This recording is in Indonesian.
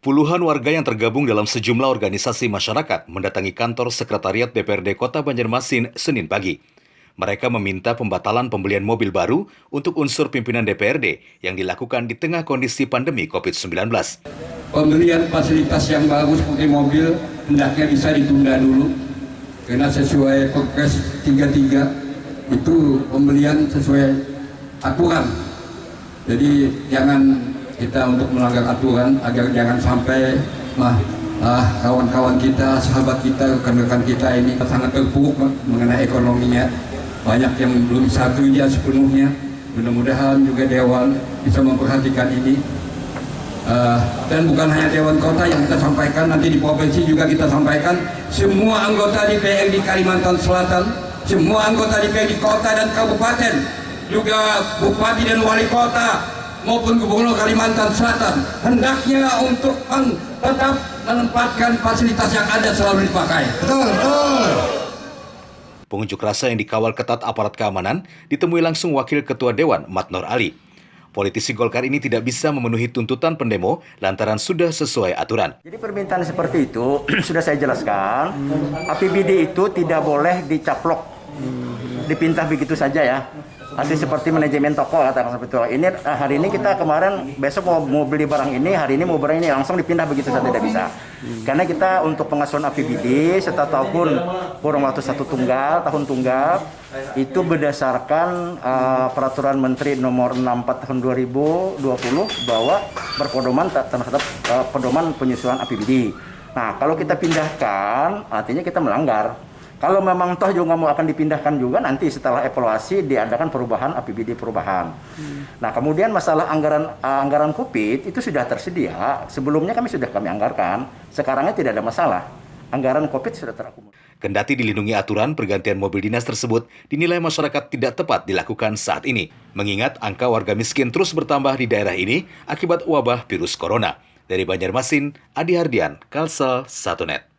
Puluhan warga yang tergabung dalam sejumlah organisasi masyarakat mendatangi kantor Sekretariat DPRD Kota Banjarmasin Senin pagi. Mereka meminta pembatalan pembelian mobil baru untuk unsur pimpinan DPRD yang dilakukan di tengah kondisi pandemi COVID-19. Pembelian fasilitas yang bagus seperti mobil hendaknya bisa ditunda dulu, karena sesuai Perpres 33 itu pembelian sesuai aturan. Jadi jangan kita untuk melanggar aturan agar jangan sampai kawan-kawan kita, sahabat kita, rekan-rekan kita ini sangat terpuruk mengenai ekonominya. Banyak yang belum bisa kerja sepenuhnya. Mudah-mudahan juga Dewan bisa memperhatikan ini. Dan bukan hanya Dewan Kota yang kita sampaikan, nanti di provinsi juga kita sampaikan. Semua anggota DPRD Kalimantan Selatan, semua anggota DPRD Kota dan Kabupaten, juga Bupati dan Wali Kota maupun Gubernur Kalimantan Selatan hendaknya untuk tetap menempatkan fasilitas yang ada selalu dipakai. Betul. Pengunjuk rasa yang dikawal ketat aparat keamanan ditemui langsung Wakil Ketua Dewan Mat Nur Ali. Politisi Golkar ini tidak bisa memenuhi tuntutan pendemo lantaran sudah sesuai aturan. Jadi permintaan seperti itu sudah saya jelaskan. APBD itu tidak boleh dicaplok, dipindah begitu saja ya. Nanti seperti manajemen toko katakan seperti itu. Ini hari ini kita kemarin besok mau beli barang ini, hari ini mau barang ini langsung dipindah begitu saja tidak bisa. Karena kita untuk pengasuhan APBD setiap tahun kurang waktu tahun tunggal itu berdasarkan peraturan Menteri nomor 64 tahun 2020 bahwa berpedoman terhadap pedoman penyusunan APBD. Nah, kalau kita pindahkan artinya kita melanggar. Kalau memang toh juga mau akan dipindahkan juga nanti setelah evaluasi diadakan perubahan APBD perubahan. Nah, kemudian masalah anggaran COVID itu sudah tersedia. Sebelumnya kami anggarkan. Sekarangnya tidak ada masalah. Anggaran COVID sudah terakomodir. Kendati dilindungi aturan, pergantian mobil dinas tersebut dinilai masyarakat tidak tepat dilakukan saat ini. Mengingat angka warga miskin terus bertambah di daerah ini akibat wabah virus corona. Dari Banjarmasin, Adi Hardian, Kalsel 1net.